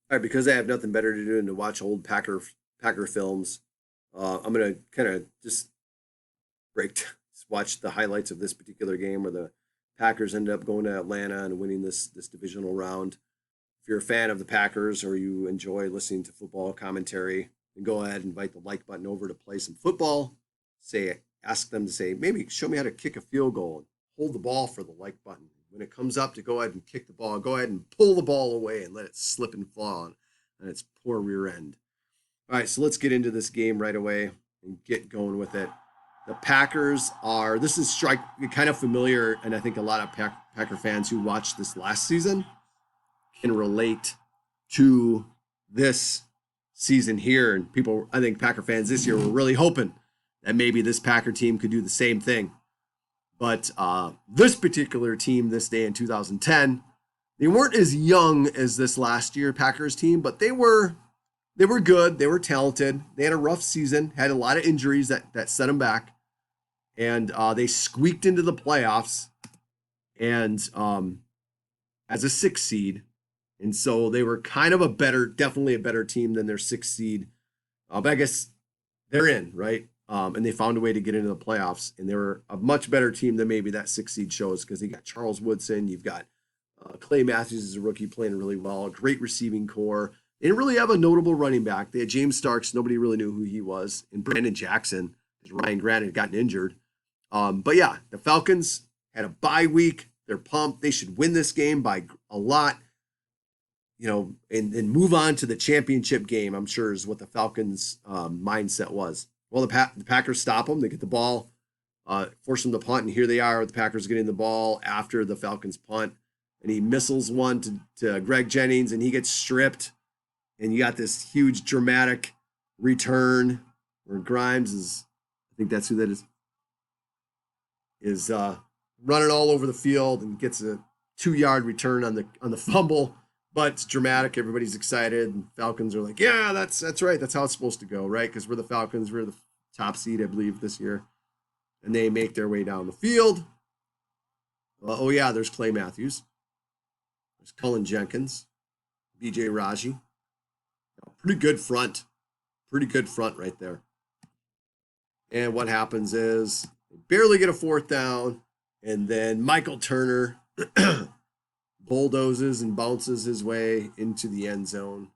All right, because I have nothing better to do than to watch old Packer films, I'm gonna kind of just watch the highlights of this particular game where the Packers ended up going to Atlanta and winning this divisional round. If you're a fan of the Packers or you enjoy listening to football commentary, then go ahead and invite the like button over to play some football. Ask them to say, maybe show me how to kick a field goal and hold the ball for the like button. When it comes up to go ahead and kick the ball, go ahead and pull the ball away and let it slip and fall on its poor rear end. All right, so let's get into this game right away and get going with it. The Packers are, this is kind of familiar, and I think a lot of Packer fans who watched this last season can relate to this season here. And people, I think Packer fans this year were really hoping that maybe this Packer team could do the same thing. But this particular team this day in 2010, they weren't as young as this last year Packers team, but they were good. They were talented. They had a rough season, had a lot of injuries that set them back. And they squeaked into the playoffs and as a 6 seed. And so they were kind of definitely a better team than their 6 seed. But I guess they're in, right? And they found a way to get into the playoffs. And they were a much better team than maybe that 6 seed shows because you got Charles Woodson, you've got Clay Matthews as a rookie playing really well, great receiving core. They didn't really have a notable running back. They had James Starks. Nobody really knew who he was. And Brandon Jackson, because Ryan Grant had gotten injured. But yeah, the Falcons had a bye week. They're pumped. They should win this game by a lot, and move on to the championship game, I'm sure is what the Falcons' mindset was. Well, the Packers stop them. They get the ball, force them to punt, and here they are with the Packers getting the ball after the Falcons punt. And he missiles one to Greg Jennings, and he gets stripped. And you got this huge dramatic return where Grimes I think that's who that is running all over the field and gets a 2-yard return on the fumble. But it's dramatic. Everybody's excited. And Falcons are like, yeah, that's right. That's how it's supposed to go, right? Because we're the Falcons. We're the top seed, I believe, this year. And they make their way down the field. Oh, yeah, there's Clay Matthews. There's Cullen Jenkins. B.J. Raji. Pretty good front. Pretty good front right there. And what happens is they barely get a 4th down. And then Michael Turner bulldozes and bounces his way into the end zone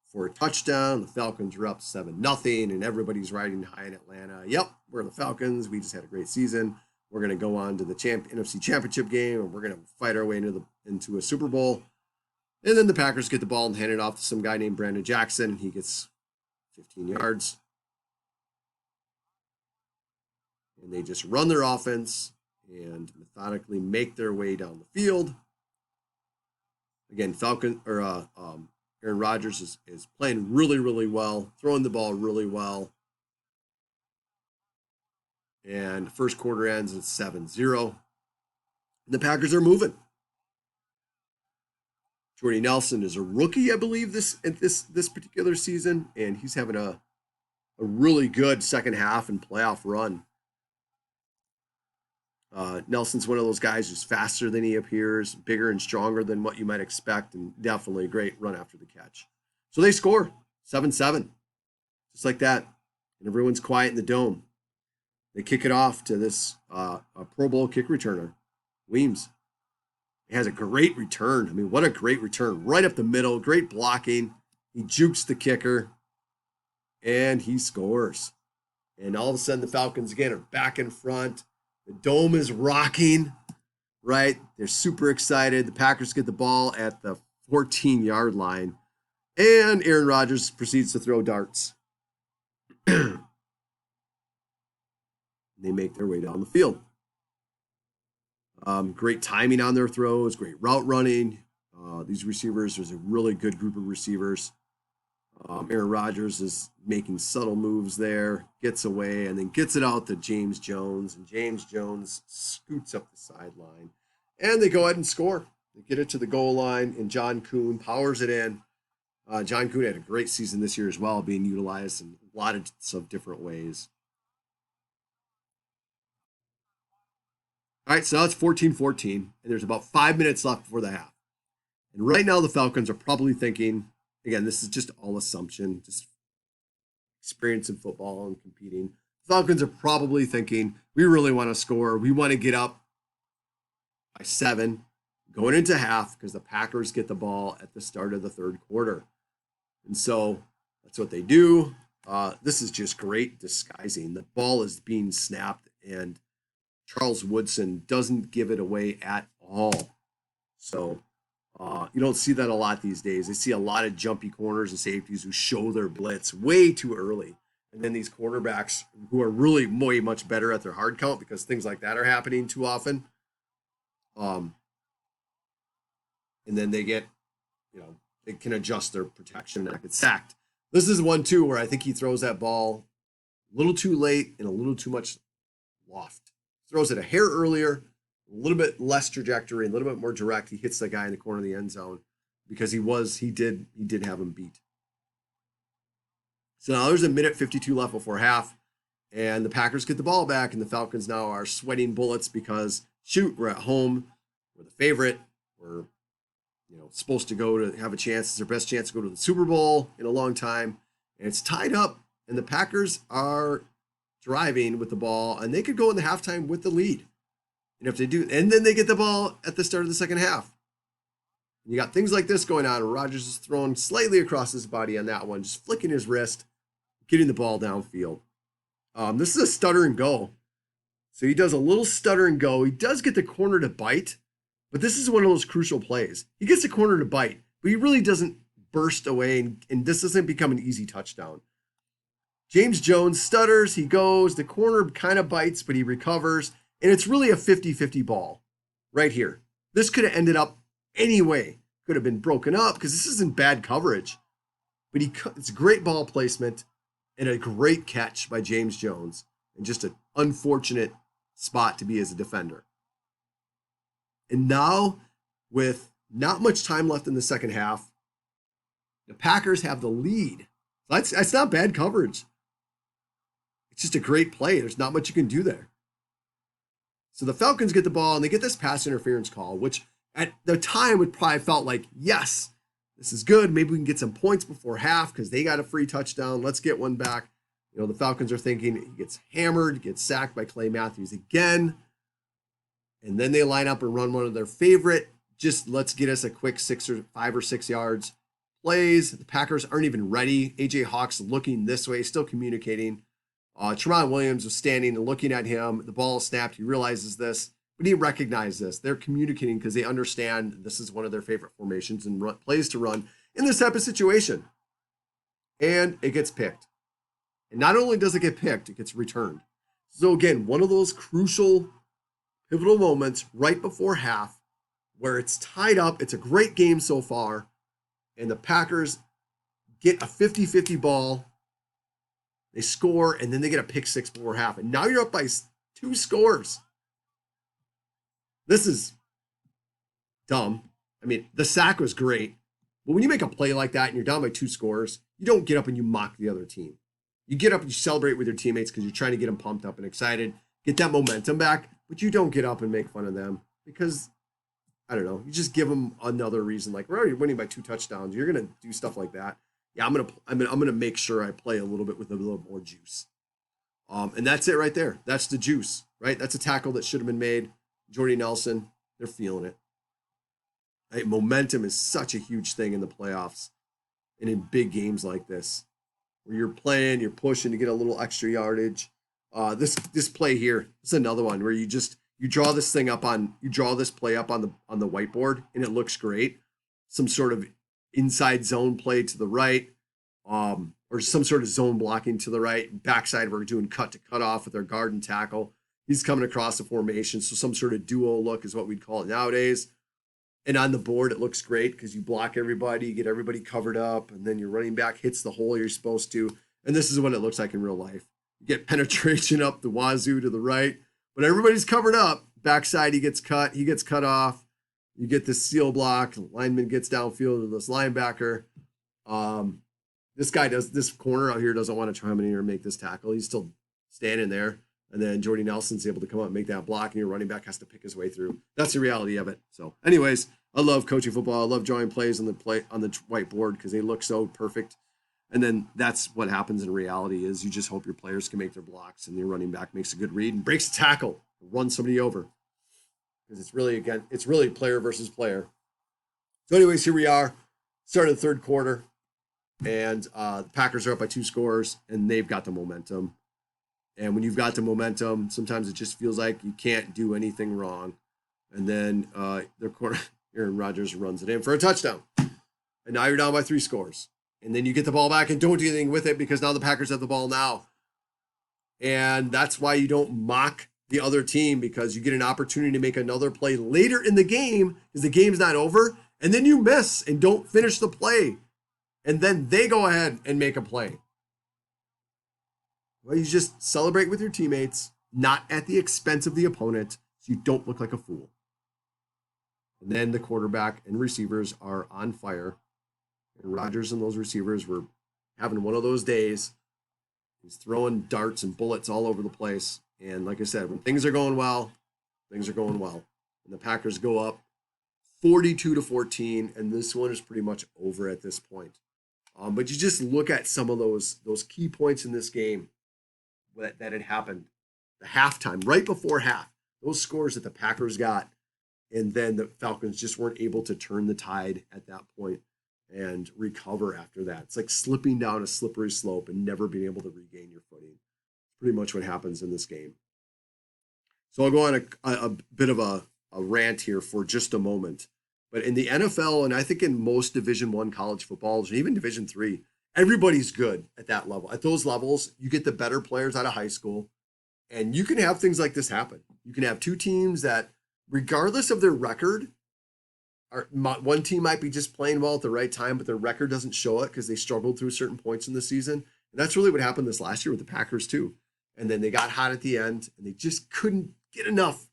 for a touchdown. The Falcons are up 7-0, and everybody's riding high in Atlanta. Yep, we're the Falcons. We just had a great season. We're going to go on to the NFC Championship game, and we're going to fight our way into a Super Bowl. And then the Packers get the ball and hand it off to some guy named Brandon Jackson. He gets 15 yards. And they just run their offense and methodically make their way down the field. Again, Aaron Rodgers is playing really, really well, throwing the ball really well. And the first quarter ends at 7-0. The Packers are moving. Jordy Nelson is a rookie, I believe, this particular season, and he's having a really good second half and playoff run. Nelson's one of those guys who's faster than he appears, bigger and stronger than what you might expect, and definitely a great run after the catch. So they score 7-7, just like that, and everyone's quiet in the dome. They kick it off to this a Pro Bowl kick returner, Weems. He has a great return. I mean, what a great return. Right up the middle, great blocking. He jukes the kicker, and he scores. And all of a sudden, the Falcons, again, are back in front. The dome is rocking, right? They're super excited. The Packers get the ball at the 14-yard line, and Aaron Rodgers proceeds to throw darts. They make their way down the field. Great timing on their throws, great route running. These receivers, there's a really good group of receivers. Aaron Rodgers is making subtle moves there, gets away, and then gets it out to James Jones. And James Jones scoots up the sideline. And they go ahead and score. They get it to the goal line, and John Kuhn powers it in. John Kuhn had a great season this year as well, being utilized in a lot of different ways. All right, so now it's 14-14, and there's about 5 minutes left before the half. And right now the Falcons are probably thinking, again, this is just all assumption, just experience in football and competing. Falcons are probably thinking, we really want to score. We want to get up by 7 going into half because the Packers get the ball at the start of the third quarter. And so that's what they do. This is just great disguising. The ball is being snapped, and Charles Woodson doesn't give it away at all. So you don't see that a lot these days. I see a lot of jumpy corners and safeties who show their blitz way too early. And then these quarterbacks who are really way much better at their hard count because things like that are happening too often. And then they get, they can adjust their protection and not get sacked. This is one, too, where I think he throws that ball a little too late and a little too much loft. Throws it a hair earlier, a little bit less trajectory, a little bit more direct. He hits the guy in the corner of the end zone because he did have him beat. So now there's a minute 52 left before half, and the Packers get the ball back, and the Falcons now are sweating bullets because, shoot, we're at home, we're the favorite, we're supposed to go to have a chance. It's their best chance to go to the Super Bowl in a long time, and it's tied up, and the Packers are driving with the ball, and they could go in the halftime with the lead. And if they do, and then they get the ball at the start of the second half. You got things like this going on. Rodgers is throwing slightly across his body on that one, just flicking his wrist, getting the ball downfield. This is a stutter and go. So he does a little stutter and go. He does get the corner to bite, but this is one of those crucial plays. He gets the corner to bite, but he really doesn't burst away, and this doesn't become an easy touchdown. James Jones stutters. He goes. The corner kind of bites, but he recovers, and it's really a 50-50 ball right here. This could have ended up any way. Could have been broken up because this isn't bad coverage, but it's great ball placement and a great catch by James Jones, and just an unfortunate spot to be as a defender. And now, with not much time left in the second half, the Packers have the lead. That's not bad coverage. It's just a great play. There's not much you can do there. So the Falcons get the ball, and they get this pass interference call, which at the time would probably felt like, yes, this is good. Maybe we can get some points before half because they got a free touchdown. Let's get one back. The Falcons are thinking he gets hammered, gets sacked by Clay Matthews again. And then they line up and run one of their favorite, just let's get us a quick 5 or 6 yards plays. The Packers aren't even ready. A.J. Hawk's looking this way, still communicating. Tramon Williams was standing and looking at him. The ball is snapped. He realizes this, but he recognizes this. They're communicating because they understand this is one of their favorite formations and plays to run in this type of situation. And it gets picked. And not only does it get picked, it gets returned. So again, one of those crucial, pivotal moments right before half where it's tied up. It's a great game so far. And the Packers get a 50-50 ball. They score, and then they get a pick six before half. And now you're up by 2 scores. This is dumb. I mean, the sack was great. But when you make a play like that and you're down by 2 scores, you don't get up and you mock the other team. You get up and you celebrate with your teammates because you're trying to get them pumped up and excited, get that momentum back, but you don't get up and make fun of them because, I don't know, you just give them another reason. Like, we're already winning by 2 touchdowns. You're going to do stuff like that. Yeah, I'm gonna make sure I play a little bit with a little more juice. And that's it right there. That's the juice, right? That's a tackle that should have been made. Jordy Nelson, they're feeling it. Right? Momentum is such a huge thing in the playoffs and in big games like this, where you're playing, you're pushing to get a little extra yardage. This play here is another one where you draw this play up on the whiteboard and it looks great. Some sort of inside zone play to the right, or some sort of zone blocking to the right. Backside, we're doing cut to cut off with our guard and tackle. He's coming across the formation, so some sort of duo look is what we'd call it nowadays. And on the board, it looks great because you block everybody, you get everybody covered up, and then your running back hits the hole you're supposed to. And this is what it looks like in real life. You get penetration up the wazoo to the right, but everybody's covered up. Backside, he gets cut off. You get this seal block. Lineman gets downfield to this linebacker. This corner out here doesn't want to try in here and make this tackle. He's still standing there. And then Jordy Nelson's able to come up and make that block, and your running back has to pick his way through. That's the reality of it. So anyways, I love coaching football. I love drawing plays on the whiteboard because they look so perfect. And then that's what happens in reality is you just hope your players can make their blocks and your running back makes a good read and breaks a tackle, runs somebody over. Because it's really player versus player. So, anyways, here we are, start of the third quarter, and the Packers are up by 2 scores, and they've got the momentum. And when you've got the momentum, sometimes it just feels like you can't do anything wrong. And then their corner, Aaron Rodgers runs it in for a touchdown. And now you're down by 3 scores. And then you get the ball back and don't do anything with it because now the Packers have the ball now. And that's why you don't mock the other team, because you get an opportunity to make another play later in the game because the game's not over. And then you miss and don't finish the play. And then they go ahead and make a play. Well, you just celebrate with your teammates, not at the expense of the opponent, so you don't look like a fool. And then the quarterback and receivers are on fire. And Rodgers and those receivers were having one of those days. He's throwing darts and bullets all over the place. And like I said, when things are going well, things are going well. And the Packers go up 42-14, and this one is pretty much over at this point. But you just look at some of those key points in this game that had happened. The halftime, right before half, those scores that the Packers got, and then the Falcons just weren't able to turn the tide at that point and recover after that. It's like slipping down a slippery slope and never being able to regain your footing. Pretty much what happens in this game. So I'll go on a bit of a rant here for just a moment. But in the NFL, and I think in most Division I college footballs, and even Division III, everybody's good at that level. At those levels, you get the better players out of high school, and you can have things like this happen. You can have 2 teams that, regardless of their record, one team might be just playing well at the right time, but their record doesn't show it because they struggled through certain points in the season. And that's really what happened this last year with the Packers too. And then they got hot at the end, and they just couldn't get enough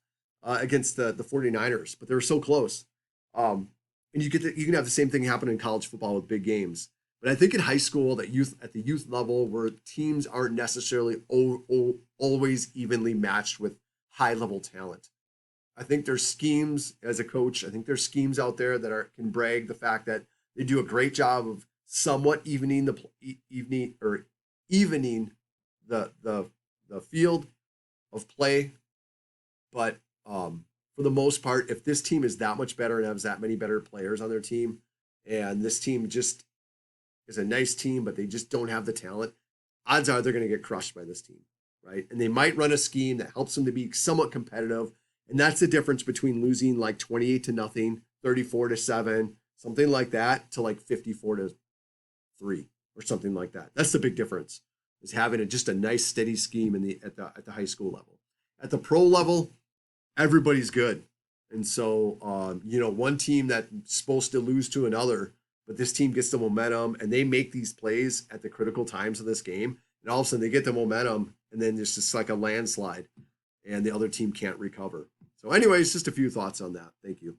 against the 49ers, but they were so close. And you can have the same thing happen in college football with big games. But I think in high school, at the youth level, where teams aren't necessarily always evenly matched with high level talent, I think there's schemes as a coach. I think there's schemes out there that can brag the fact that they do a great job of somewhat evening the field of play. But for the most part, if this team is that much better and has that many better players on their team, and this team just is a nice team, but they just don't have the talent, odds are they're going to get crushed by this team, right? And they might run a scheme that helps them to be somewhat competitive. And that's the difference between losing like 28-0, 34-7, something like that, to like 54-3 or something like that. That's the big difference, is having just a nice steady scheme at the high school level. At the pro level, everybody's good. And so, one team that's supposed to lose to another, but this team gets the momentum and they make these plays at the critical times of this game. And all of a sudden they get the momentum, and then there's just like a landslide and the other team can't recover. So anyways, just a few thoughts on that. Thank you.